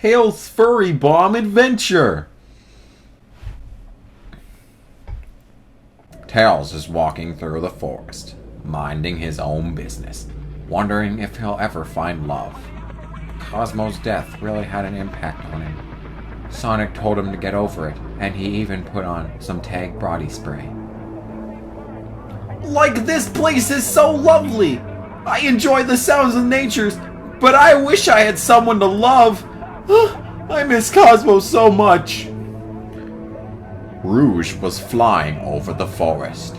Tails' Furry Bomb Adventure! Tails is walking through the forest, minding his own business, wondering if he'll ever find love. Cosmo's death really had an impact on him. Sonic told him to get over it, and he even put on some tag body spray. Like, this place is so lovely! I enjoy the sounds of nature, but I wish I had someone to love! I miss Cosmo so much! Rouge was flying over the forest.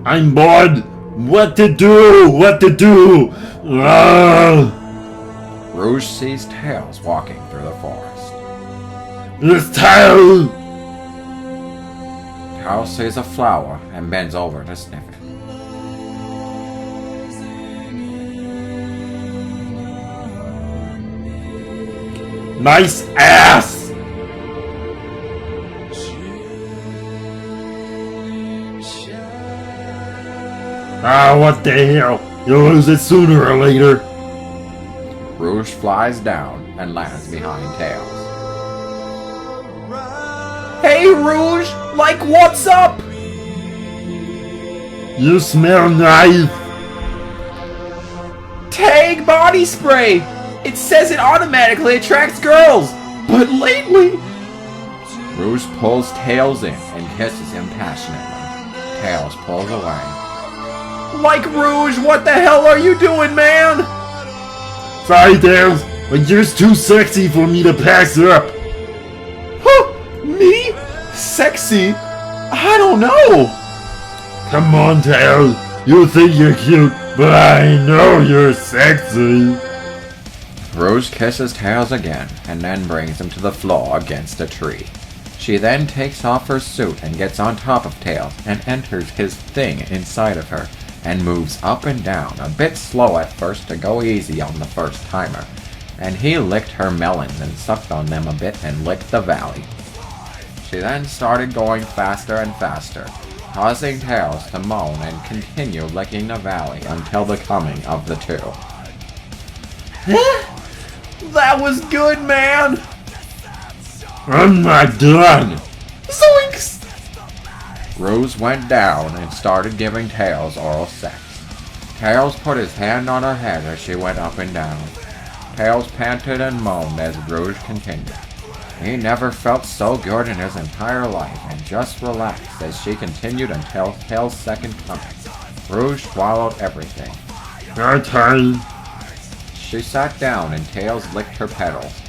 I'm bored! What to do? What to do? Rouge sees Tails walking through the forest. This Tails! Tails sees a flower and bends over to sniff it. Nice ass! What the hell? You'll lose it sooner or later. Rouge flies down and lands behind Tails. Hey Rouge! Like, what's up? You smell nice. Tag body spray! It says it automatically attracts girls! But lately... Rouge pulls Tails in and kisses him passionately. Tails pulls away. Like, Rouge, what the hell are you doing, man? Sorry, Tails, but you're too sexy for me to pass up. Huh? Me? Sexy? I don't know. Come on, Tails. You think you're cute, but I know you're sexy. Rouge kisses Tails again, and then brings him to the floor against a tree. She then takes off her suit and gets on top of Tails and enters his thing inside of her, and moves up and down, a bit slow at first to go easy on the first timer. And he licked her melons and sucked on them a bit and licked the valley. She then started going faster and faster, causing Tails to moan and continue licking the valley until the coming of the two. That was good, man! I'm not done! Zoinks! Rouge went down and started giving Tails oral sex. Tails put his hand on her head as she went up and down. Tails panted and moaned as Rouge continued. He never felt so good in his entire life and just relaxed as she continued until Tails' second coming. Rouge swallowed everything. Your turn. She sat down and Tails licked her petals.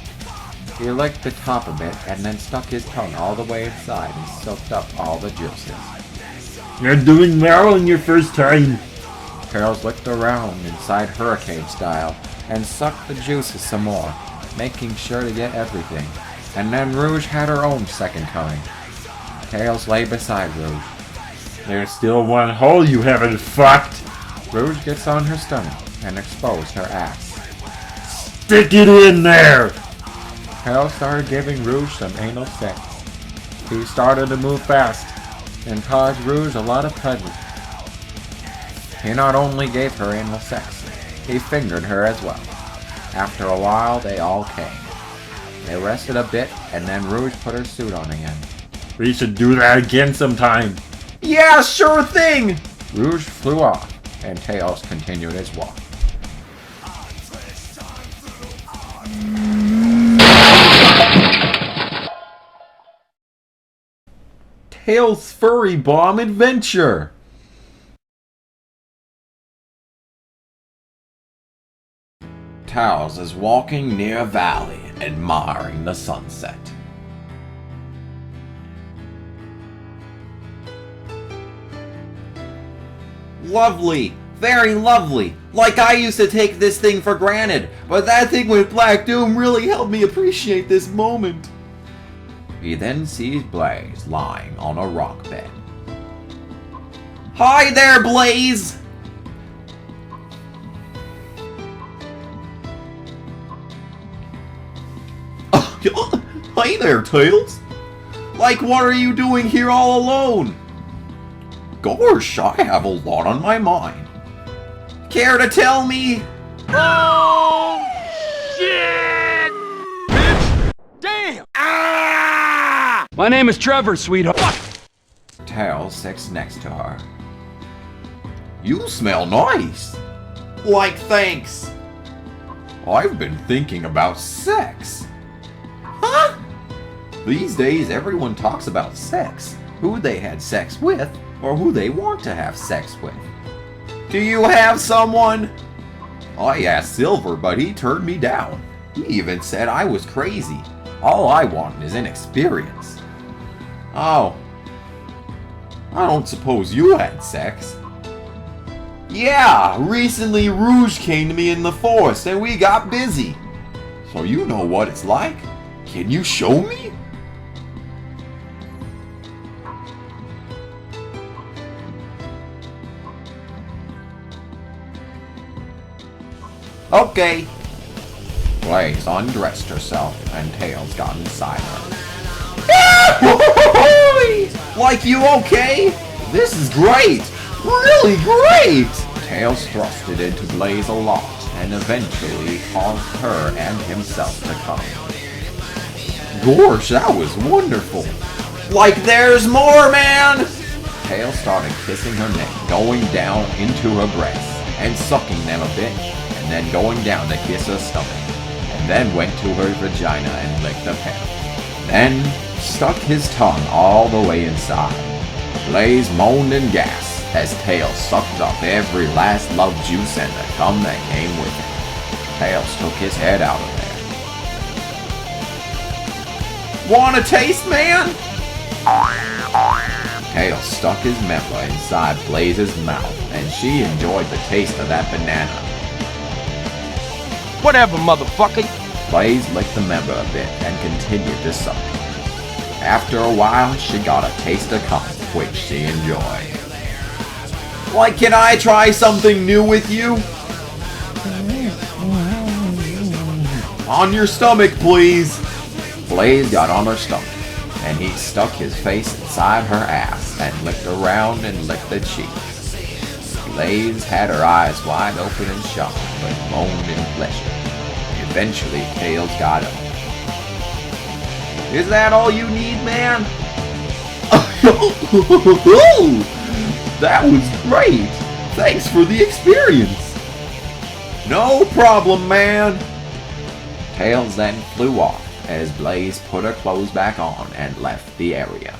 He licked the top of it and then stuck his tongue all the way inside and soaked up all the juices. You're doing well on your first time. Tails licked around inside hurricane style and sucked the juices some more, making sure to get everything. And then Rouge had her own second coming. Tails lay beside Rouge. There's still one hole you haven't fucked. Rouge gets on her stomach and exposed her ass. Stick it in there! Tails started giving Rouge some anal sex. He started to move fast and caused Rouge a lot of pleasure. He not only gave her anal sex, he fingered her as well. After a while, they all came. They rested a bit, and then Rouge put her suit on again. We should do that again sometime. Yeah, sure thing! Rouge flew off, and Tails continued his walk. Tails' Furry Bomb Adventure! Tails is walking near a valley, admiring the sunset. Lovely! Very lovely! Like I used to take this thing for granted, but that thing with Black Doom really helped me appreciate this moment. He then sees Blaze lying on a rock bed. Hi there, Blaze! Hi there, Tails! Like, what are you doing here all alone? Gosh, I have a lot on my mind. Care to tell me? Oh, shit! My name is Trevor, sweetheart. Tails sits next to her. You smell nice. Like, thanks. I've been thinking about sex. Huh? These days, everyone talks about sex. Who they had sex with, or who they want to have sex with. Do you have someone? I asked Silver, but he turned me down. He even said I was crazy. All I want is inexperience. Oh. I don't suppose you had sex. Yeah, recently Rouge came to me in the forest and we got busy. So you know what it's like? Can you show me? Okay. Blaze undressed herself and Tails got inside her. Like, you okay? This is great! Really great! Tails thrusted into Blaze a lot and eventually caused her and himself to come. Gosh, that was wonderful! Like, there's more, man! Tails started kissing her neck, going down into her breasts and sucking them a bit, and then going down to kiss her stomach, and then went to her vagina and licked the pen. Then stuck his tongue all the way inside. Blaze moaned and gasped as Tails sucked up every last love juice and the cum that came with it. Tails took his head out of there. Want a taste, man? Tails stuck his member inside Blaze's mouth, and she enjoyed the taste of that banana. Whatever, motherfucker. Blaze licked the member a bit and continued to suck. After a while, she got a taste of cum, which she enjoyed. Like, can I try something new with you? On your stomach, please. Blaze got on her stomach, and he stuck his face inside her ass and licked around and licked the cheeks. Blaze had her eyes wide open and shut, but moaned in pleasure. Eventually, Tails got up. Is that all you need, man? That was great! Thanks for the experience! No problem, man! Tails then flew off as Blaze put her clothes back on and left the area.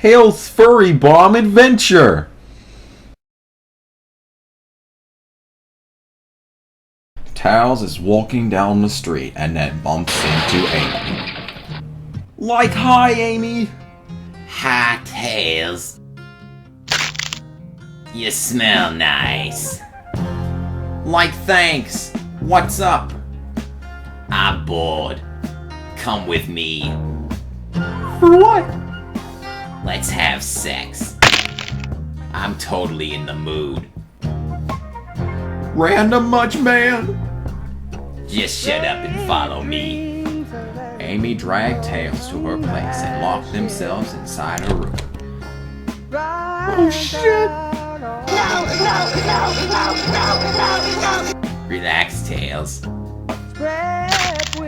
Tails Furry Bomb Adventure! Tails is walking down the street and then bumps into Amy. Like, hi, Amy! Hi, Tails. You smell nice. Like, thanks. What's up? I'm bored. Come with me. For what? Let's have sex. I'm totally in the mood. Random much, man? Just shut up and follow me. Amy dragged Tails to her place and locked themselves inside her room. Oh shit! Relax, Tails.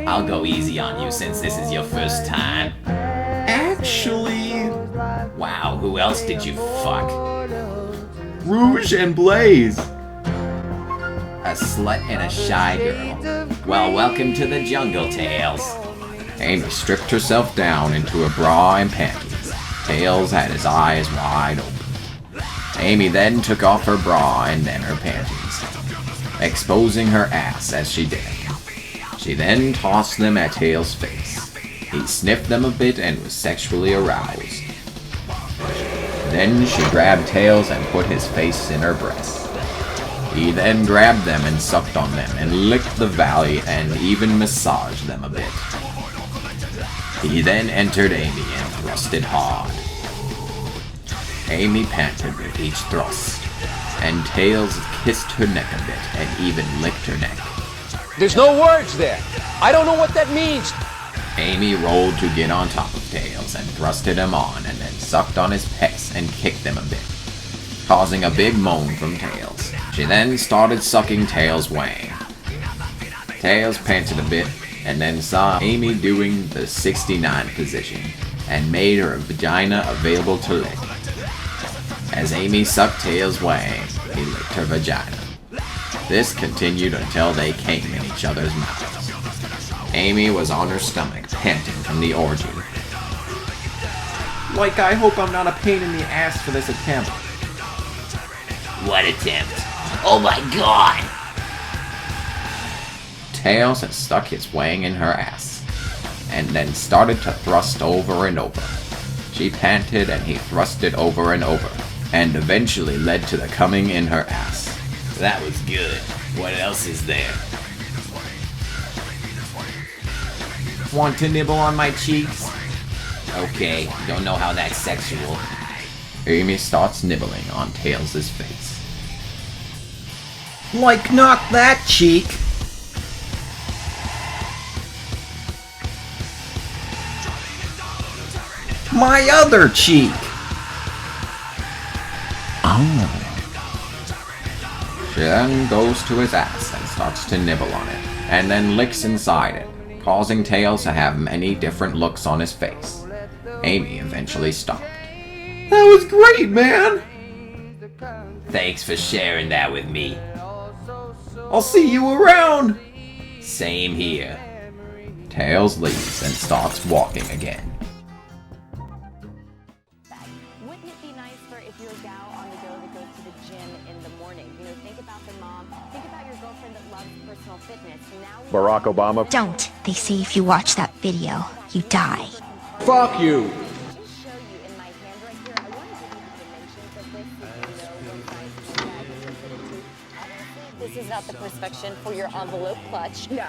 I'll go easy on you since this is your first time. Actually... Wow, who else did you fuck? Rouge and Blaze. A slut and a shy girl. Well, welcome to the jungle, Tails. Amy stripped herself down into a bra and panties. Tails had his eyes wide open. Amy then took off her bra and then her panties, exposing her ass as she did. She then tossed them at Tails' face. He sniffed them a bit and was sexually aroused. Then she grabbed Tails and put his face in her breast. He then grabbed them and sucked on them and licked the valley and even massaged them a bit. He then entered Amy and thrusted hard. Amy panted with each thrust, and Tails kissed her neck a bit and even licked her neck. There's no words there. I don't know what that means. Amy rolled to get on top of Tails and thrusted him on and then sucked on his pecs and kicked them a bit, causing a big moan from Tails. She then started sucking Tails' wang. Tails panted a bit and then saw Amy doing the 69 position and made her vagina available to lick. As Amy sucked Tails' wang, he licked her vagina. This continued until they came in each other's mouths. Amy was on her stomach, panting from the orgy. Like, I hope I'm not a pain in the ass for this attempt. What attempt? Oh my god! Tails had stuck his wang in her ass, and then started to thrust over and over. She panted and he thrusted over and over, and eventually led to the coming in her ass. That was good. What else is there? Want to nibble on my cheeks? Okay, don't know how that's sexual. Amy starts nibbling on Tails' face. Like, knock that cheek! My other cheek! Oh. She then goes to his ass and starts to nibble on it, and then licks inside it, causing Tails to have many different looks on his face. Amy eventually stopped. That was great, man! Thanks for sharing that with me. I'll see you around! Same here. Tails leaves and starts walking again. Wouldn't it be nice for if you're a gal on the go that goes to the gym in the morning? You know, think about the mom. Think about your girlfriend that loves personal fitness. Now Barack Obama. Don't. They say if you watch that video, you die. Fuck you. just show you in my hand right here. I want to give you the dimensions of this so you know what size bag you're fitted to. Obviously, this is not the perspection for your envelope clutch. No.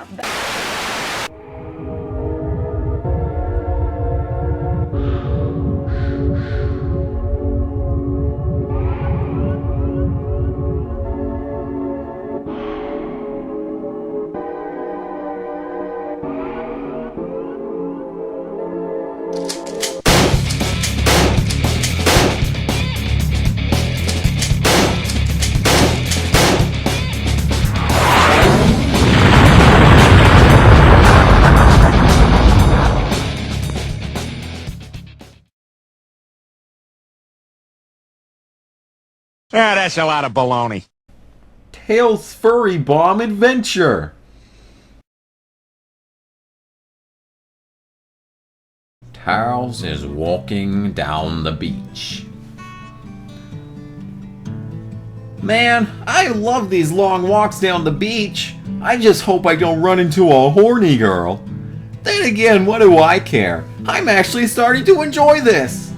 Ah, that's a lot of baloney. Tails Furry Bomb Adventure! Tails is walking down the beach. Man, I love these long walks down the beach. I just hope I don't run into a horny girl. Then again, what do I care? I'm actually starting to enjoy this.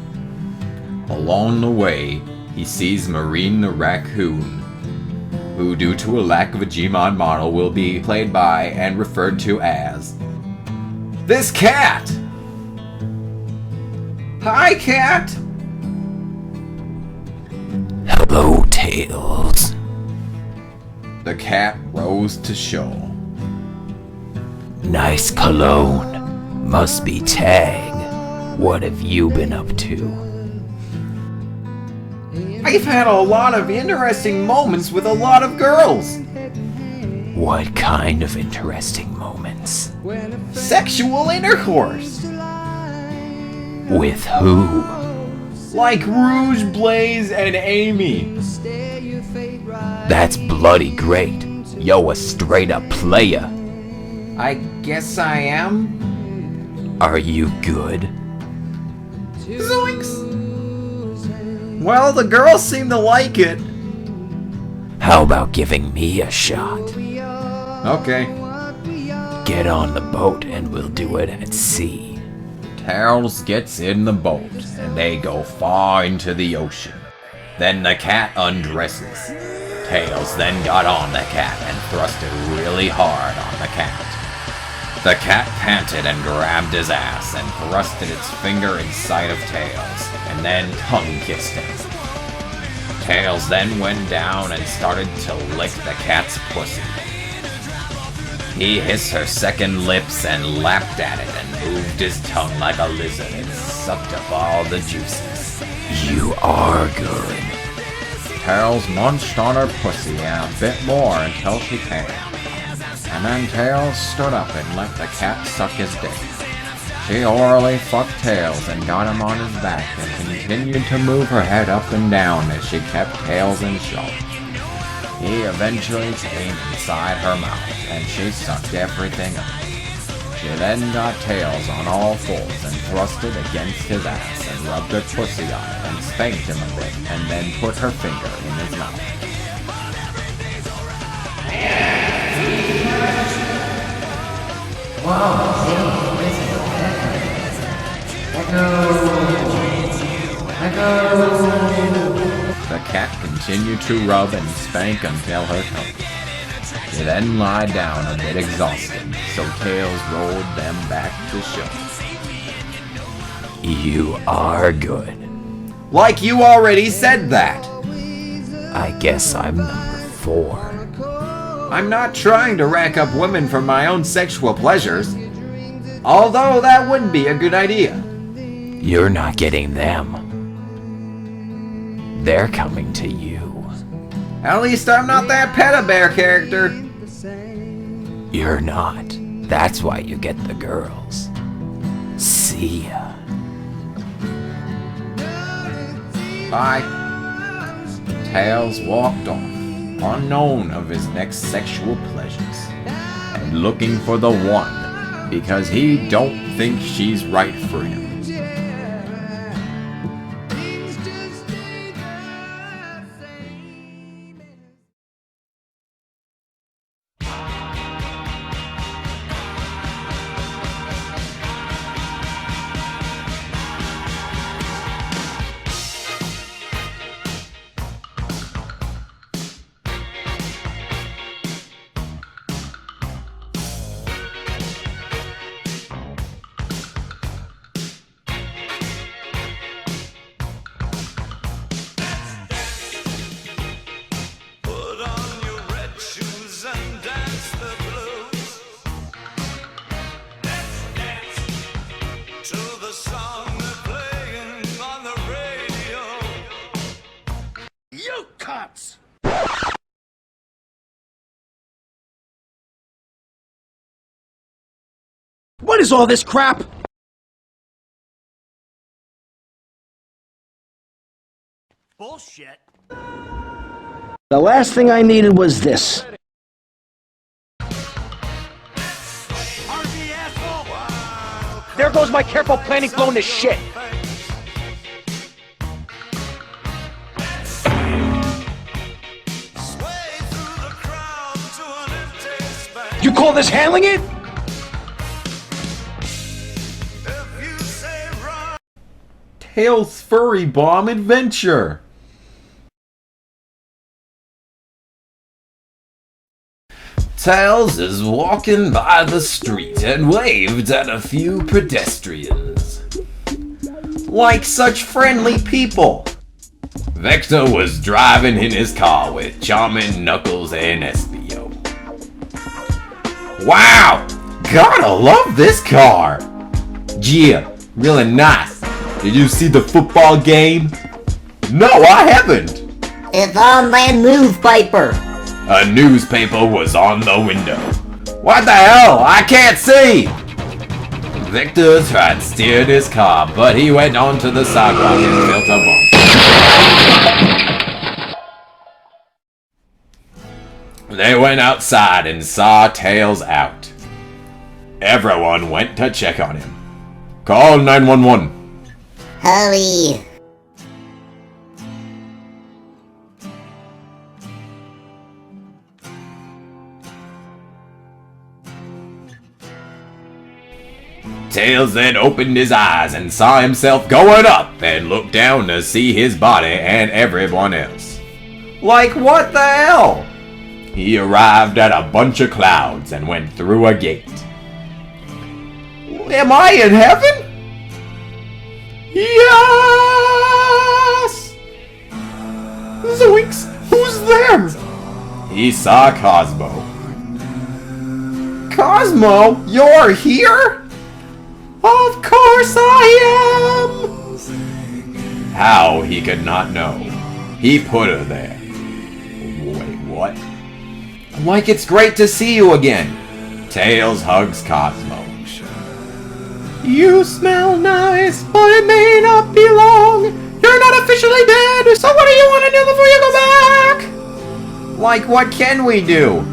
Along the way, he sees Marine the raccoon, who due to a lack of a GMod model will be played by and referred to as This cat! Hi, cat! Hello, Tails. The cat rose to show. Nice cologne. Must be Tag. What have you been up to? I've had a lot of interesting moments with a lot of girls. What kind of interesting moments? Sexual intercourse. With who? Like Rouge, Blaze, and Amy. That's bloody great. Yo, a straight up player. I guess I am. Are you good? Zoinks! Well, the girls seem to like it. How about giving me a shot? Okay. Get on the boat and we'll do it at sea. Tails gets in the boat and they go far into the ocean. Then the cat undresses. Tails then got on the cat and thrusted really hard on the cat. The cat panted and grabbed his ass and thrusted its finger inside of Tails, and then tongue-kissed him. Tails then went down and started to lick the cat's pussy. He hissed her second lips and lapped at it and moved his tongue like a lizard and sucked up all the juices. You are good. Tails munched on her pussy and a bit more until she came. And then Tails stood up and let the cat suck his dick. She orally fucked Tails and got him on his back and continued to move her head up and down as she kept Tails in shock. He eventually came inside her mouth and she sucked everything up. She then got Tails on all fours and thrusted against his ass and rubbed her pussy on it and spanked him a bit and then put her finger in his mouth. The cat continued to rub and spank until her tongue. She then lied down a bit exhausted, so Tails rolled them back to shelf. You are good. Like you already said that. I guess I'm number 4. I'm not trying to rack up women for my own sexual pleasures. Although that would be a good idea. You're not getting them. They're coming to you. At least I'm not that pet-a-bear character. You're not. That's why you get the girls. See ya. Bye. Tails walked off, unknown of his next sexual pleasures, and looking for the one, because he don't think she's right for him. What is all this crap? Bullshit. The last thing I needed was this. There goes my careful planning blown to shit. You call this handling it? Tails' Furry Bomb Adventure. Tails is walking by the street and waved at a few pedestrians. Like such friendly people. Vector was driving in his car with Charmin, Knuckles, and Espio. Wow! Gotta love this car! Yeah, really nice. Did you see the football game? No, I haven't! It's on that newspaper. A newspaper was on the window. What the hell? I can't see! Victor tried to steer his car, but he went onto the sidewalk and felt a bump. They went outside and saw Tails out. Everyone went to check on him. Call 911. Hurry. Tails then opened his eyes and saw himself going up and looked down to see his body and everyone else. Like what the hell? He arrived at a bunch of clouds and went through a gate. Am I in heaven? Yes! Zoinks! Who's there? He saw Cosmo. Cosmo, you're here? Of course I am! How he could not know. He put her there. Wait, what? Like, it's great to see you again. Tails hugs Cosmo. You smell nice, but it may not be long. You're not officially dead, so what do you want to do before you go back? Like, what can we do?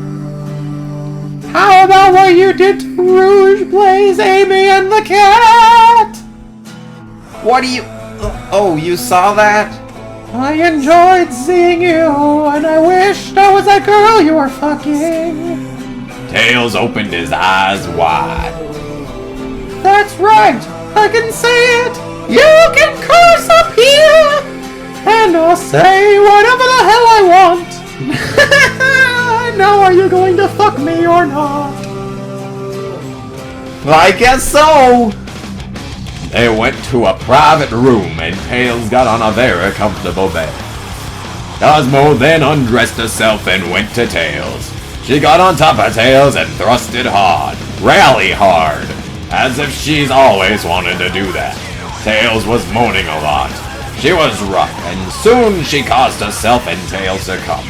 How about what you did to Rouge, Blaze, Amy, and the cat? What do you... Oh, you saw that? I enjoyed seeing you, and I wished I was that girl you were fucking. Tails opened his eyes wide. That's right, I can say it. You can curse up here, and I'll say whatever the hell I want. Now are you going to fuck me or not? I guess so. They went to a private room and Tails got on a very comfortable bed. Cosmo then undressed herself and went to Tails. She got on top of Tails and thrusted hard, really hard, as if she's always wanted to do that. Tails was moaning a lot. She was rough, and soon she caused herself and Tails to come.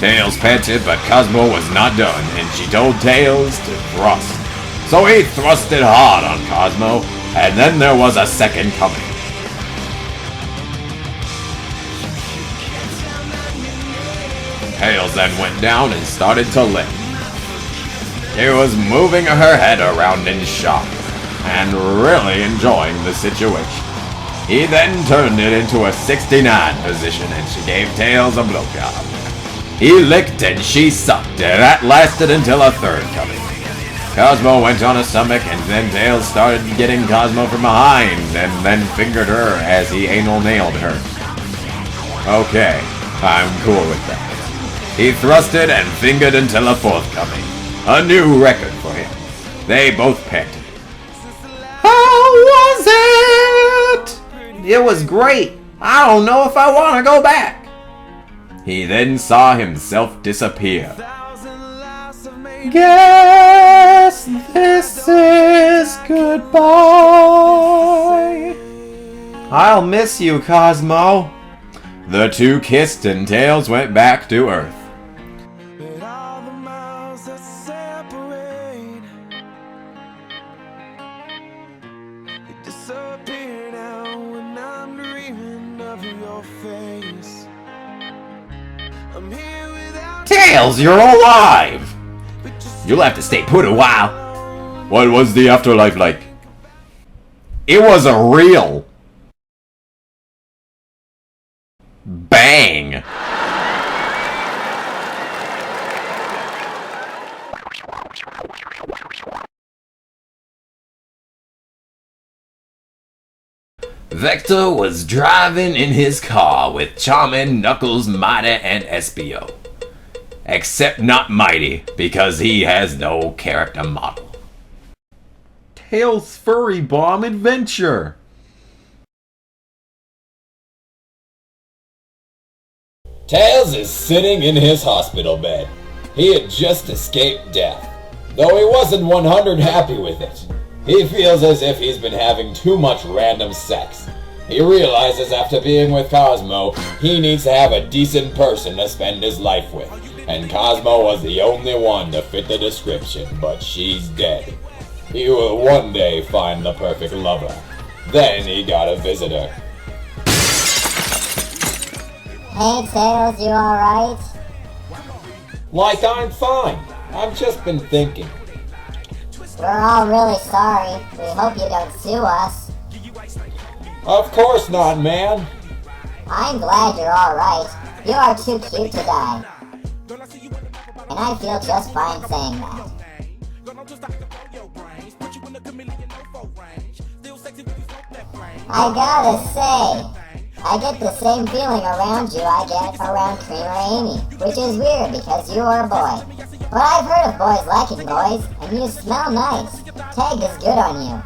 Tails panted, but Cosmo was not done, and she told Tails to thrust. So he thrusted hard on Cosmo, and then there was a second coming. Tails then went down and started to lick. She was moving her head around in shock, and really enjoying the situation. He then turned it into a 69 position, and she gave Tails a blowjob. He licked and she sucked, and that lasted until a third coming. Cosmo went on her stomach, and then Tails started getting Cosmo from behind, and then fingered her as he anal nailed her. Okay, I'm cool with that. He thrusted and fingered until a fourth coming. A new record for him. They both panted. How was it? It was great. I don't know if I want to go back. He then saw himself disappear. Guess this is goodbye. I'll miss you, Cosmo. The two kissed and Tails went back to Earth. Tails, you're alive! You'll have to stay put a while. What was the afterlife like? It was a real bang. Vector was driving in his car with Charmin, Knuckles, Mighty, and Espio. Except not Mighty, because he has no character model. Tails' Furry Bomb Adventure! Tails is sitting in his hospital bed. He had just escaped death, though he wasn't 100% happy with it. He feels as if he's been having too much random sex. He realizes after being with Cosmo, he needs to have a decent person to spend his life with. And Cosmo was the only one to fit the description, but she's dead. He will one day find the perfect lover. Then he got a visitor. Hey Tails, you alright? Like, I'm fine. I've just been thinking. We're all really sorry. We hope you don't sue us. Of course not, man. I'm glad you're alright. You are too cute to die. And I feel just fine saying that. I gotta say, I get the same feeling around you I get around Creamer Amy, which is weird because you're a boy. But I've heard of boys liking boys, and you smell nice. Tag is good on you.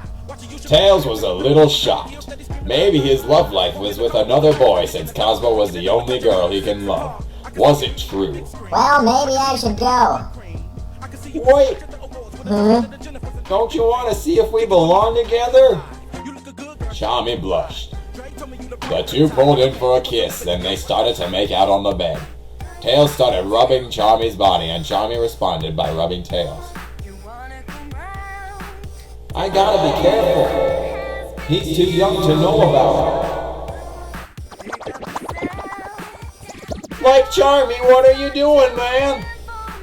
Tails was a little shocked. Maybe his love life was with another boy since Cosmo was the only girl he can love. Was it true? Well, maybe I should go. Wait! Don't you want to see if we belong together? Charmy blushed. The two pulled in for a kiss, then they started to make out on the bed. Tails started rubbing Charmy's body, and Charmy responded by rubbing Tails. I gotta be careful. He's too young to know about her. Like Charmy, what are you doing, man?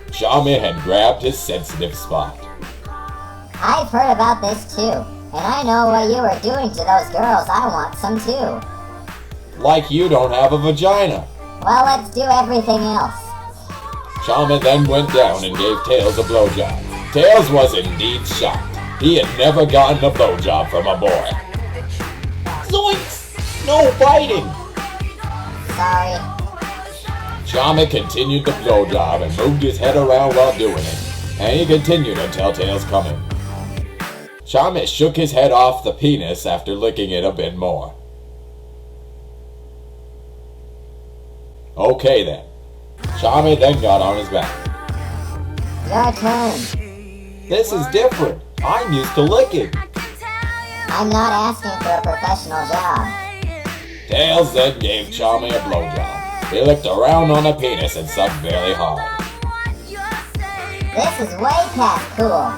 Charmy had grabbed his sensitive spot. I've heard about this too, and I know what you were doing to those girls. I want some too. Like you don't have a vagina. Well, let's do everything else. Charmy then went down and gave Tails a blowjob. Tails was indeed shocked. He had never gotten a blowjob from a boy. Zoinks! No biting! Sorry. Charmy continued the blowjob and moved his head around while doing it, and he continued until Tails come in. Charmy shook his head off the penis after licking it a bit more. Okay then. Charmy then got on his back. Your turn. This is different. I'm used to licking. I'm not asking for a professional job. Tails then gave Charmy a blowjob. He licked around on the penis and sucked very hard. This is way past cool.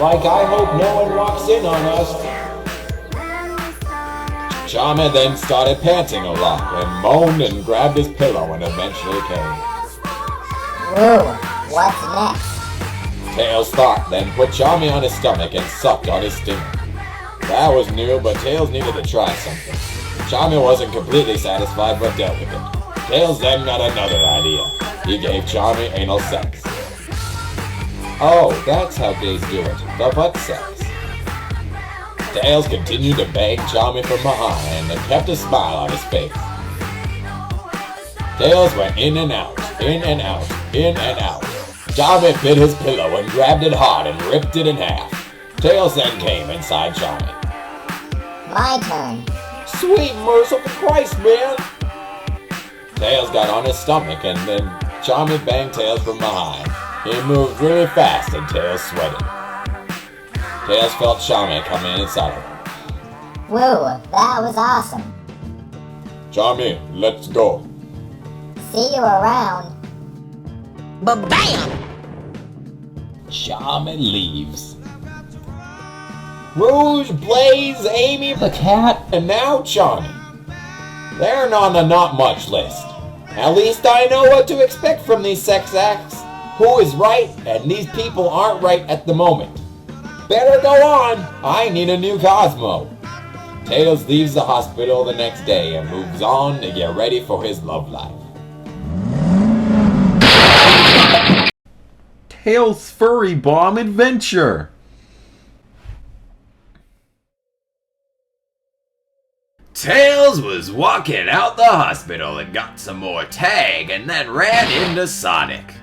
Like I hope no one walks in on us. Charmy then started panting a lot and moaned and grabbed his pillow and eventually came. Woo, what's next? Tails thought, then put Charmy on his stomach and sucked on his stinger. That was new, but Tails needed to try something. Charmy wasn't completely satisfied but dealt with it. Tails then got another idea. He gave Charmy anal sex. Oh, that's how gays do it. The butt sex. Tails continued to bang Charmy from behind and kept a smile on his face. Tails went in and out, in and out, in and out. Charmy bit his pillow and grabbed it hard and ripped it in half. Tails then came inside Charmy. My turn. Sweet merciful Christ, man! Tails got on his stomach and then Charmy banged Tails from behind. He moved really fast and Tails sweated. Tails felt Charmy come in inside of him. Woo, that was awesome. Charmy, let's go. See you around. Ba-bam! Charmy leaves. Rouge, Blaze, Amy, the cat, and now Charmy. They're on the not much list. At least I know what to expect from these sex acts. Who is right, and these people aren't right at the moment. Better go on. I need a new Cosmo. Tails leaves the hospital the next day and moves on to get ready for his love life. Tails' Furry Bomb Adventure! Tails was walking out the hospital and got some more tag and then ran into Sonic.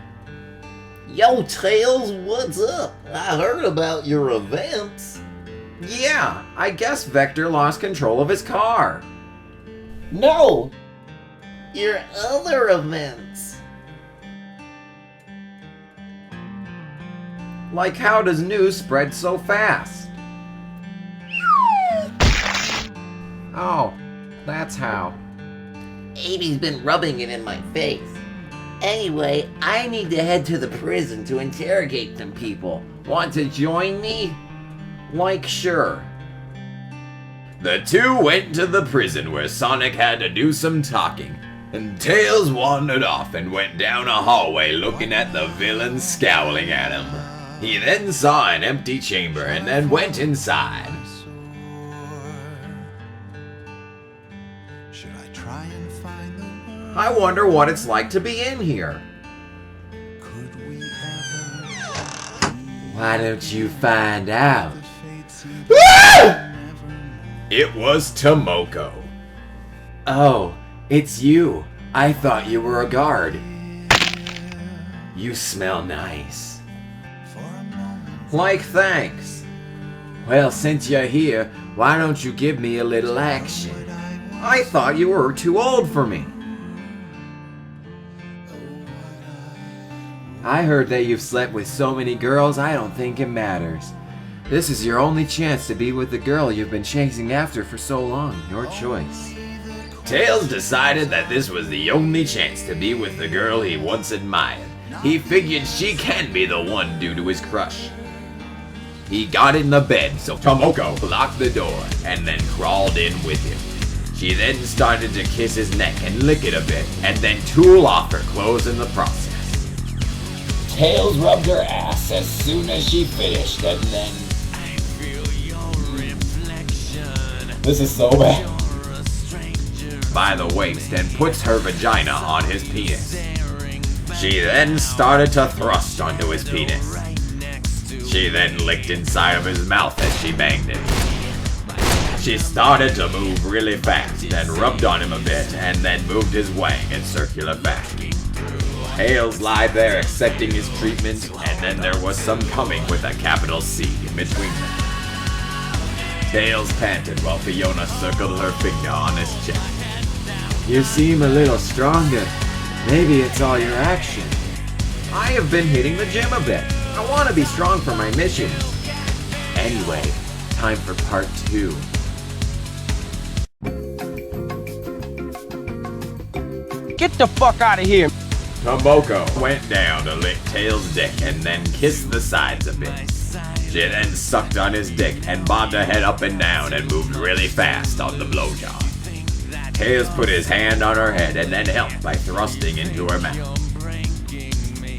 Yo, Tails, what's up? I heard about your events. Yeah, I guess Vector lost control of his car. No! Your other events. Like, how does news spread so fast? Oh, that's how. Amy's been rubbing it in my face. Anyway, I need to head to the prison to interrogate some people. Want to join me? Like, sure. The two went to the prison where Sonic had to do some talking, and Tails wandered off and went down a hallway looking at the villain scowling at him. He then saw an empty chamber and then went inside. I wonder what it's like to be in here. Why don't you find out? It was Tomoko. Oh, it's you. I thought you were a guard. You smell nice. Like thanks. Well, since you're here, why don't you give me a little action? I thought you were too old for me. I heard that you've slept with so many girls, I don't think it matters. This is your only chance to be with the girl you've been chasing after for so long. Your choice. Tails decided that this was the only chance to be with the girl he once admired. He figured she can be the one due to his crush. He got in the bed so Tomoko locked the door and then crawled in with him. She then started to kiss his neck and lick it a bit, and then tool off her clothes in the process. Tails rubbed her ass as soon as she finished, and then... This is so bad. By the waist and puts her vagina on his penis. She then started to thrust onto his penis. She then licked inside of his mouth as she banged it. She started to move really fast and rubbed on him a bit and then moved his wang in circular fashion. Tails lied there accepting his treatment, and then there was some coming with a capital C in between them. Tails panted while Fiona circled her finger on his chest. You seem a little stronger. Maybe it's all your action. I have been hitting the gym a bit. I want to be strong for my mission. Anyway, time for part 2. Get the fuck out of here! Tomoko went down to lick Tails' dick and then kissed the sides a bit. She then sucked on his dick and bobbed her head up and down and moved really fast on the blowjob. Tails put his hand on her head and then helped by thrusting into her mouth.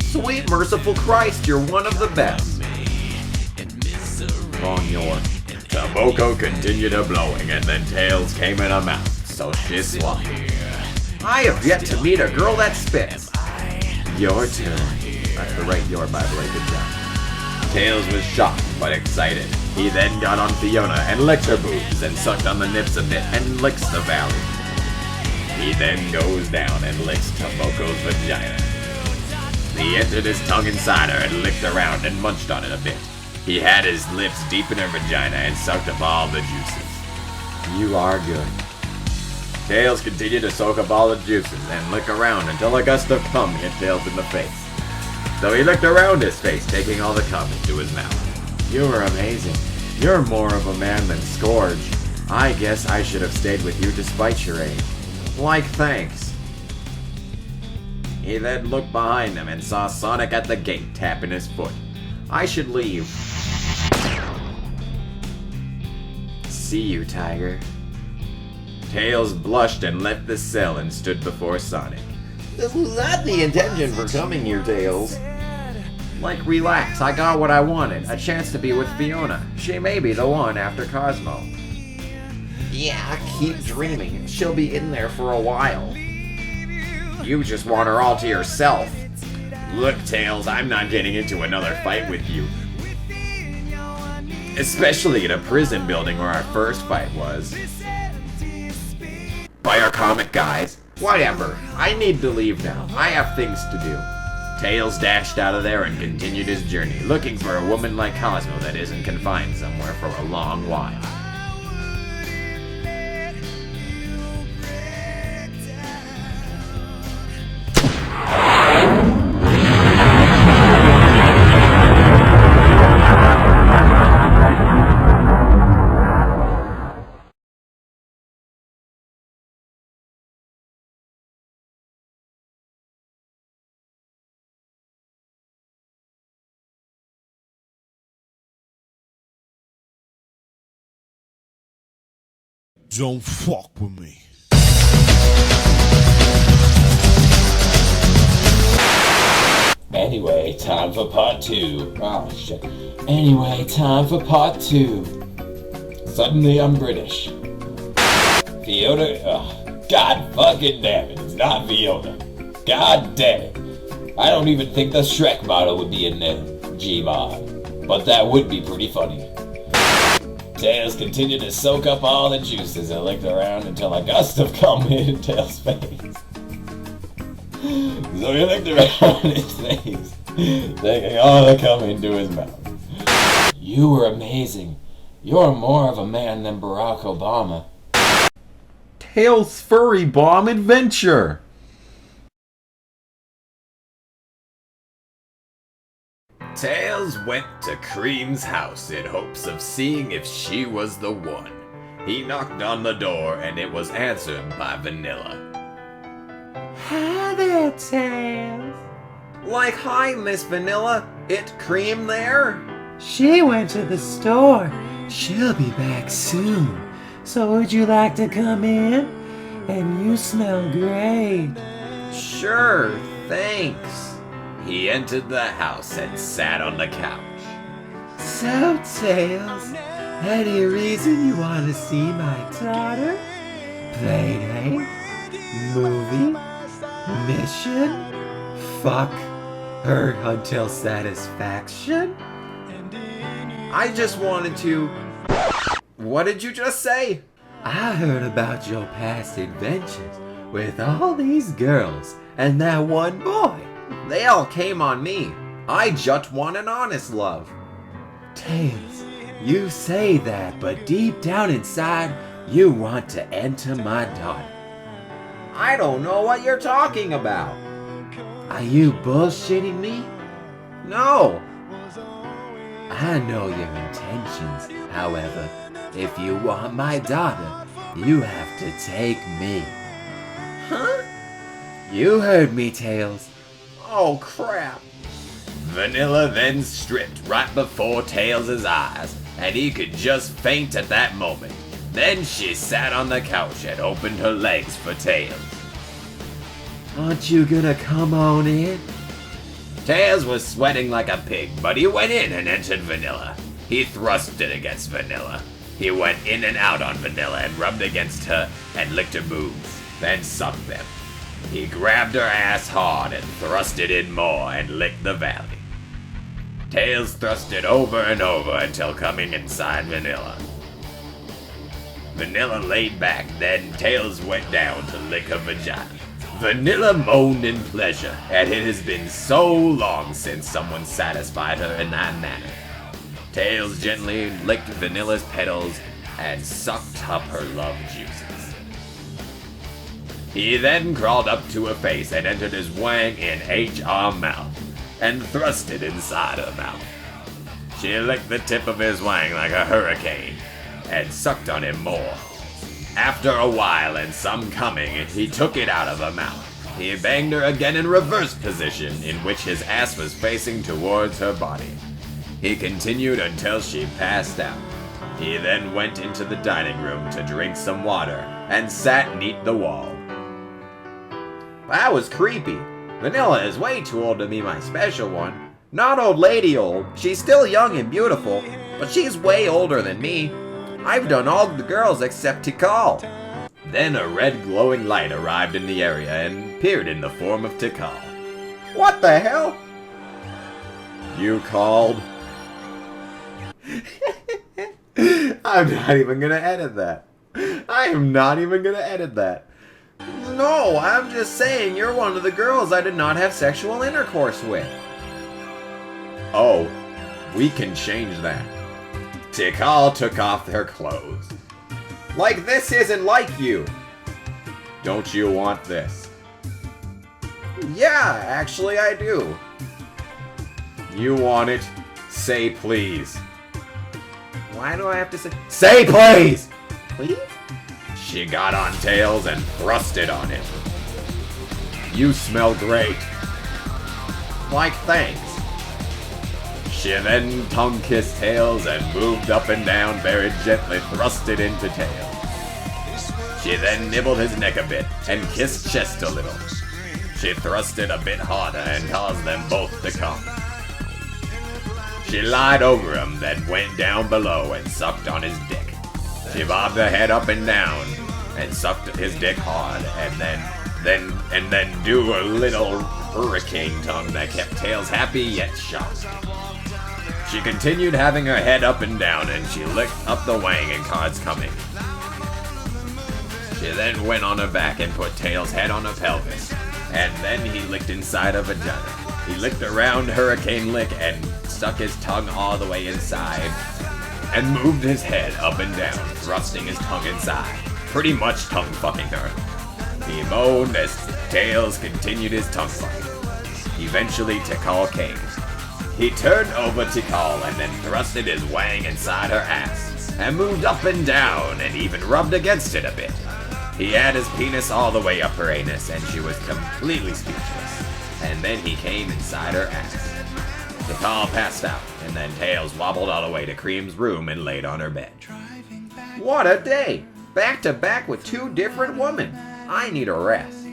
Sweet merciful Christ, you're one of the best. On your... Tomoko continued her blowing and then Tails came in her mouth, so she swallowed. I have yet to meet a girl that spits. Your turn. That's the right your, by the way, good job. Tails was shocked but excited. He then got on Fiona and licked her boobs and sucked on the nips a bit and licks the valley. He then goes down and licks Tomoko's vagina. He entered his tongue inside her and licked around and munched on it a bit. He had his lips deep in her vagina and sucked up all the juices. You are good. Tails continued to soak up all the juices and lick around until a gust of cum hit Tails in the face. So he licked around his face, taking all the cum into his mouth. You are amazing. You're more of a man than Scourge. I guess I should have stayed with you despite your age. Like thanks. He then looked behind him and saw Sonic at the gate tapping his foot. I should leave. See you, Tiger. Tails blushed and left the cell and stood before Sonic. This was not the intention for coming here, Tails. Like, relax, I got what I wanted. A chance to be with Fiona. She may be the one after Cosmo. Yeah, keep dreaming. She'll be in there for a while. You just want her all to yourself. Look, Tails, I'm not getting into another fight with you. Especially in a prison building where our first fight was. By our comic guys. Whatever. I need to leave now. I have things to do. Tails dashed out of there and continued his journey, looking for a woman like Cosmo that isn't confined somewhere for a long while. Don't fuck with me. Anyway, time for part 2. Oh shit. Anyway, time for part 2. Suddenly I'm British. Fiona, god fucking damn it, it's not Fiona. God damn it. I don't even think the Shrek model would be in the GMod. But that would be pretty funny. Tails continued to soak up all the juices and licked around until a gust of cum hit Tails' face. So he licked around his face, taking all the cum into his mouth. You were amazing. You're more of a man than Barack Obama. Tails' Furry Bomb Adventure! Tails went to Cream's house in hopes of seeing if she was the one. He knocked on the door and it was answered by Vanilla. Hi there, Tails. Like, hi, Miss Vanilla. It Cream there? She went to the store. She'll be back soon. So would you like to come in? And you smell great. Sure, thanks. He entered the house and sat on the couch. So, Tails, any reason you want to see my daughter? Playdate? Movie? Mission? Fuck her until satisfaction? I just wanted to... What did you just say? I heard about your past adventures with all these girls and that one boy. They all came on me. I just want an honest love. Tails, you say that, but deep down inside, you want to enter my daughter. I don't know what you're talking about. Are you bullshitting me? No. I know your intentions, however. If you want my daughter, you have to take me. Huh? You heard me, Tails. Oh, crap. Vanilla then stripped right before Tails' eyes, and he could just faint at that moment. Then she sat on the couch and opened her legs for Tails. Aren't you gonna come on in? Tails was sweating like a pig, but he went in and entered Vanilla. He thrusted against Vanilla. He went in and out on Vanilla and rubbed against her and licked her boobs, then sucked them. He grabbed her ass hard and thrusted in more and licked the valley. Tails thrusted over and over until coming inside Vanilla. Vanilla laid back, then Tails went down to lick her vagina. Vanilla moaned in pleasure, and it has been so long since someone satisfied her in that manner. Tails gently licked Vanilla's petals and sucked up her love juices. He then crawled up to her face and entered his wang in HR mouth, and thrusted inside her mouth. She licked the tip of his wang like a hurricane, and sucked on him more. After a while and some coming, he took it out of her mouth. He banged her again in reverse position, in which his ass was facing towards her body. He continued until she passed out. He then went into the dining room to drink some water, and sat neath the wall. That was creepy. Vanilla is way too old to be my special one. Not old lady old, she's still young and beautiful, but she's way older than me. I've done all the girls except Tikal. Then a red glowing light arrived in the area and appeared in the form of Tikal. What the hell? You called? I'm not even gonna edit that. I am not even gonna edit that. No, I'm just saying you're one of the girls I did not have sexual intercourse with. Oh, we can change that. Tikal took off her clothes. Like this isn't like you. Don't you want this? Yeah, actually I do. You want it? Say please. Why do I have to say... Say please! Please? She got on Tails and thrusted on him. You smell great. Like thanks. She then tongue-kissed Tails and moved up and down very gently, thrusted into Tails. She then nibbled his neck a bit and kissed chest a little. She thrusted a bit harder and caused them both to come. She lied over him, then went down below and sucked on his dick. She bobbed her head up and down and sucked at his dick hard, and then do a little hurricane tongue that kept Tails happy yet shocked. She continued having her head up and down, and she licked up the wang and cards coming. She then went on her back and put Tails' head on her pelvis, and then he licked inside her vagina. He licked around hurricane lick and stuck his tongue all the way inside and moved his head up and down, thrusting his tongue inside, pretty much tongue fucking her. He moaned as Tails continued his tongue fucking. Eventually, Tikal came. He turned over Tikal and then thrusted his wang inside her ass and moved up and down and even rubbed against it a bit. He had his penis all the way up her anus and she was completely speechless. And then he came inside her ass. Tikal passed out, and then Tails wobbled all the way to Cream's room and laid on her bed. What a day! Back to back with 2 different women. I need a rest.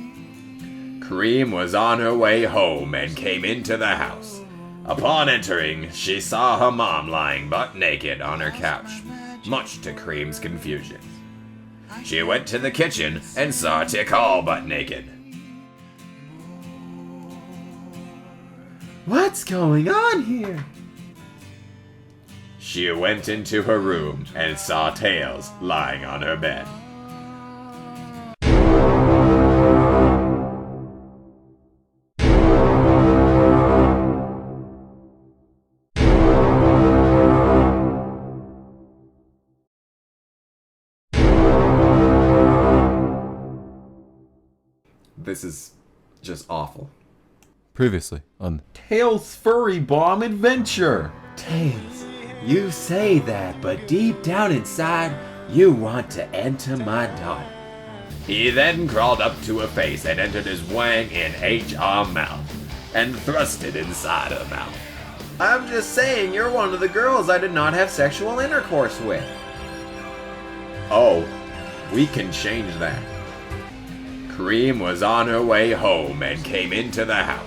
Cream was on her way home and came into the house. Upon entering, she saw her mom lying butt naked on her couch, much to Cream's confusion. She went to the kitchen and saw Tikal butt naked. What's going on here? She went into her room and saw Tails lying on her bed. This is just awful. Previously on Tails' Furry Bomb Adventure. Tails, you say that, but deep down inside, you want to enter my daughter. He then crawled up to her face and entered his wang in HR mouth and thrust it inside her mouth. I'm just saying, you're one of the girls I did not have sexual intercourse with. Oh, we can change that. Cream was on her way home and came into the house.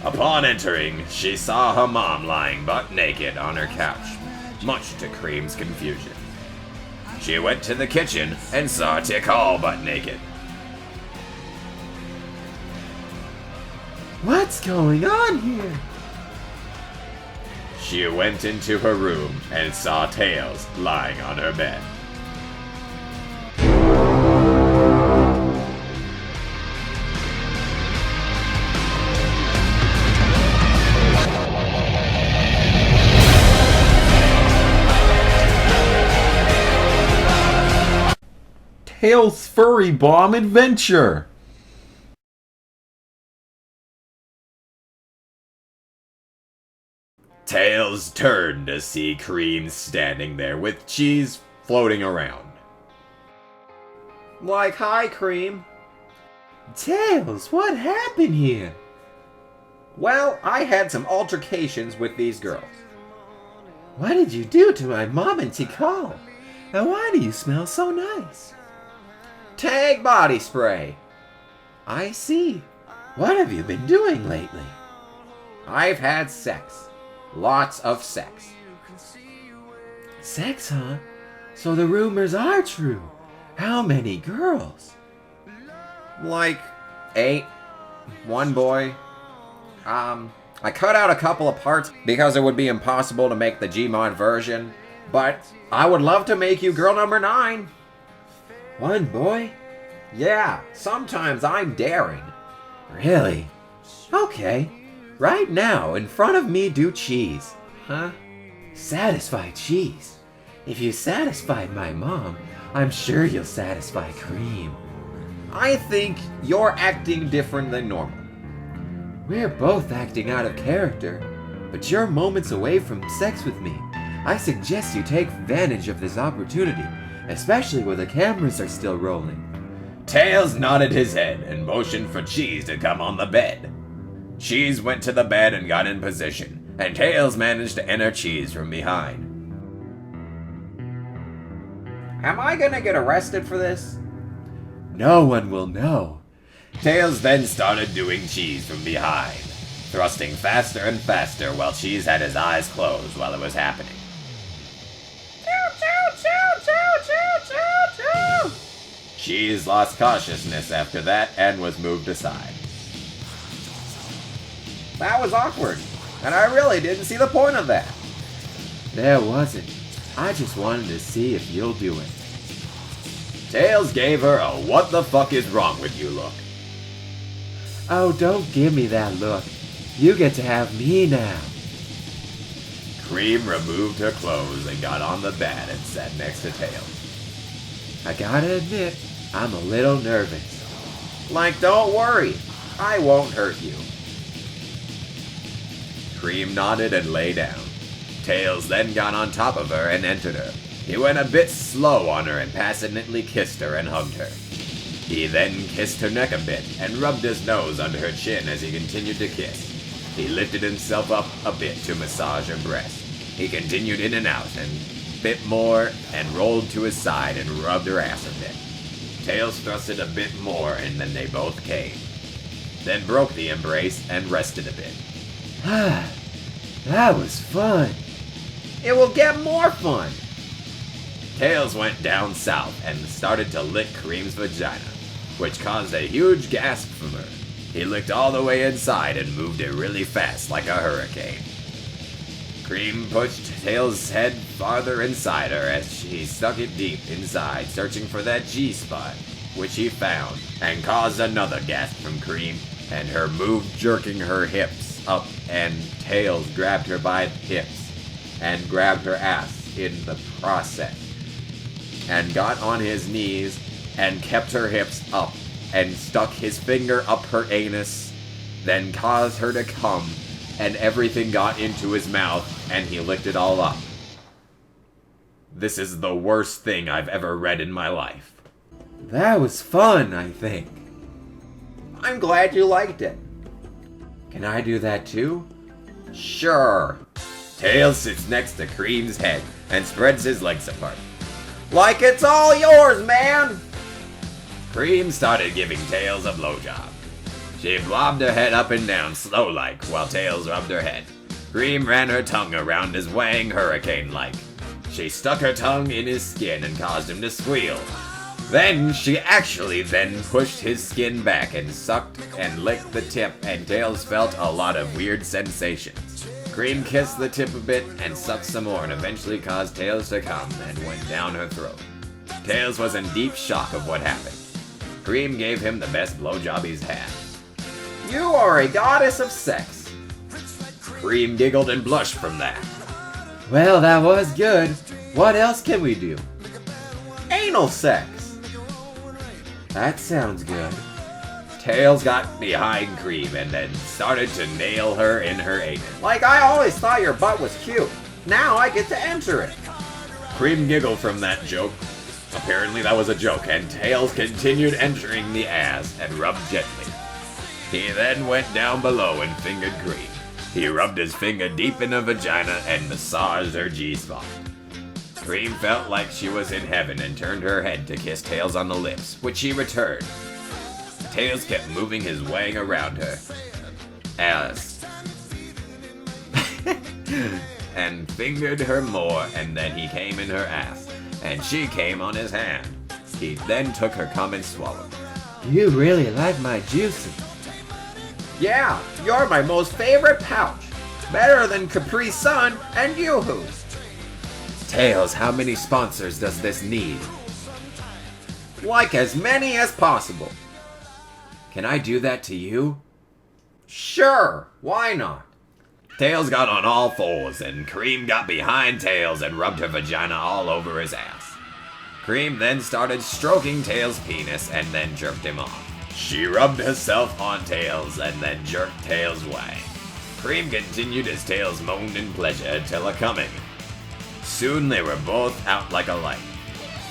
Upon entering, she saw her mom lying butt naked on her couch, much to Cream's confusion. She went to the kitchen and saw Tikal butt naked. What's going on here? She went into her room and saw Tails lying on her bed. Tails' Furry Bomb Adventure. Tails turned to see Cream standing there with cheese floating around. Like, hi, Cream. Tails, what happened here? Well, I had some altercations with these girls. What did you do to my mom and Tikal? And why do you smell so nice? Tag body spray. I see. What have you been doing lately? I've had sex. Lots of sex. Sex, huh? So the rumors are true. How many girls? Like 8. 1 boy. I cut out a couple of parts because it would be impossible to make the GMod version, but I would love to make you girl number 9. 1 boy? Yeah, sometimes I'm daring. Really? Okay. Right now, in front of me, do cheese. Huh? Satisfy cheese. If you satisfied my mom, I'm sure you'll satisfy Cream. I think you're acting different than normal. We're both acting out of character, but you're moments away from sex with me. I suggest you take advantage of this opportunity, especially where the cameras are still rolling. Tails nodded his head and motioned for Cheese to come on the bed. Cheese went to the bed and got in position, and Tails managed to enter Cheese from behind. Am I gonna get arrested for this? No one will know. Tails then started doing Cheese from behind, thrusting faster and faster while Cheese had his eyes closed while it was happening. Cheese lost consciousness after that and was moved aside. That was awkward, and I really didn't see the point of that. There wasn't. I just wanted to see if you'll do it. Tails gave her a what the fuck is wrong with you look. Oh, don't give me that look. You get to have me now. Cream removed her clothes and got on the bed and sat next to Tails. I gotta admit, I'm a little nervous. Like, don't worry, I won't hurt you. Cream nodded and lay down. Tails then got on top of her and entered her. He went a bit slow on her and passionately kissed her and hugged her. He then kissed her neck a bit and rubbed his nose under her chin as he continued to kiss. He lifted himself up a bit to massage her breast. He continued in and out and bit more and rolled to his side and rubbed her ass a bit. Tails thrusted a bit more and then they both came. Then broke the embrace and rested a bit. That was fun. It will get more fun. Tails went down south and started to lick Cream's vagina, which caused a huge gasp from her. He licked all the way inside and moved it really fast like a hurricane. Cream pushed Tails' head farther inside her as she stuck it deep inside, searching for that G-spot, which he found, and caused another gasp from Cream, and her move jerking her hips up, and Tails grabbed her by the hips, and grabbed her ass in the process, and got on his knees, and kept her hips up, and stuck his finger up her anus, then caused her to come, and everything got into his mouth, and he licked it all up. This is the worst thing I've ever read in my life. That was fun, I think. I'm glad you liked it. Can I do that too? Sure. Tails sits next to Cream's head and spreads his legs apart. Like it's all yours, man! Cream started giving Tails a blowjob. She bobbed her head up and down slow-like while Tails rubbed her head. Cream ran her tongue around his wang hurricane-like. She stuck her tongue in his skin and caused him to squeal. Then she actually then pushed his skin back and sucked and licked the tip, and Tails felt a lot of weird sensations. Cream kissed the tip a bit and sucked some more and eventually caused Tails to come and went down her throat. Tails was in deep shock of what happened. Cream gave him the best blowjob he's had. You are a goddess of sex. Cream giggled and blushed from that. Well, that was good. What else can we do? Anal sex. That sounds good. Tails got behind Cream and then started to nail her in her anus. Like, I always thought your butt was cute. Now I get to enter it. Cream giggled from that joke. Apparently that was a joke, and Tails continued entering the ass and rubbed gently. He then went down below and fingered Cream. He rubbed his finger deep in her vagina and massaged her G-spot. Cream felt like she was in heaven and turned her head to kiss Tails on the lips, which she returned. Tails kept moving his wang around her ass and fingered her more, and then he came in her ass, and she came on his hand. He then took her cum and swallowed. You really like my juices. Yeah, you're my most favorite pouch. Better than Capri Sun and Yoo-Hoo. Tails, how many sponsors does this need? Like as many as possible. Can I do that to you? Sure, why not? Tails got on all fours, and Cream got behind Tails and rubbed her vagina all over his ass. Cream then started stroking Tails' penis and then jerked him off. She rubbed herself on Tails and then jerked Tails' wang. Cream continued as Tails moaned in pleasure till a coming. Soon they were both out like a light.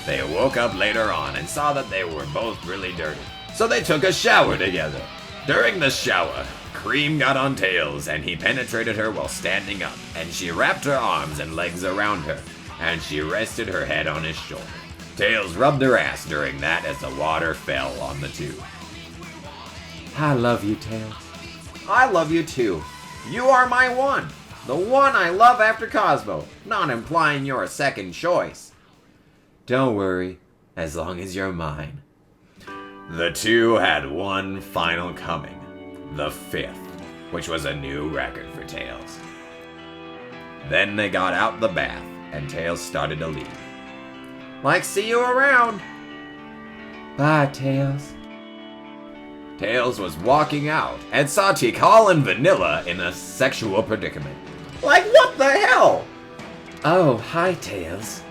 They woke up later on and saw that they were both really dirty, so they took a shower together. During the shower, Cream got on Tails and he penetrated her while standing up, and she wrapped her arms and legs around her, and she rested her head on his shoulder. Tails rubbed her ass during that as the water fell on the two. I love you, Tails. I love you too. You are my one. The one I love after Cosmo, not implying you're a second choice. Don't worry, as long as you're mine. The two had one final coming, the fifth, which was a new record for Tails. Then they got out the bath, and Tails started to leave. Like, see you around. Bye, Tails. Tails was walking out and saw Tikal and Vanilla in a sexual predicament. Like, what the hell? Oh, hi, Tails.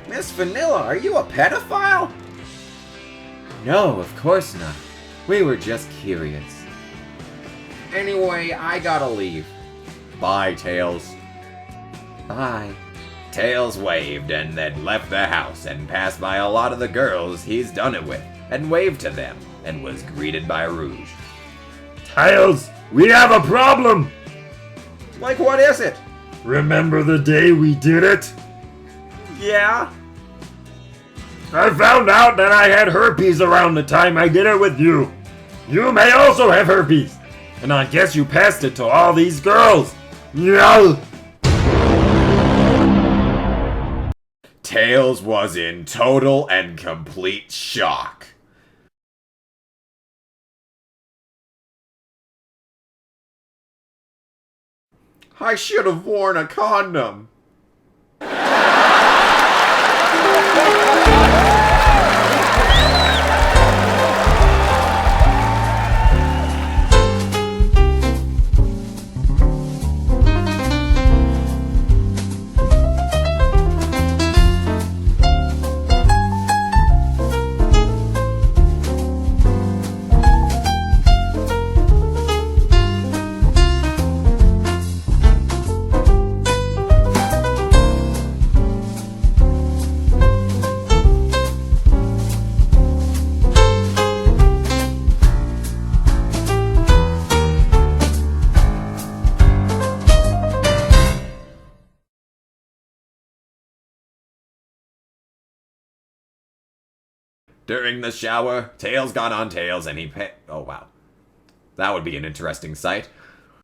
Miss Vanilla, are you a pedophile? No, of course not. We were just curious. Anyway, I gotta leave. Bye, Tails. Bye. Tails waved and then left the house and passed by a lot of the girls he's done it with and waved to them and was greeted by Rouge. Tails, we have a problem! Like, what is it? Remember the day we did it? Yeah? I found out that I had herpes around the time I did it with you. You may also have herpes. And I guess you passed it to all these girls. Yeah. Tails was in total and complete shock. I should have worn a condom. During the shower, Tails got on Tails and he oh wow. That would be an interesting sight.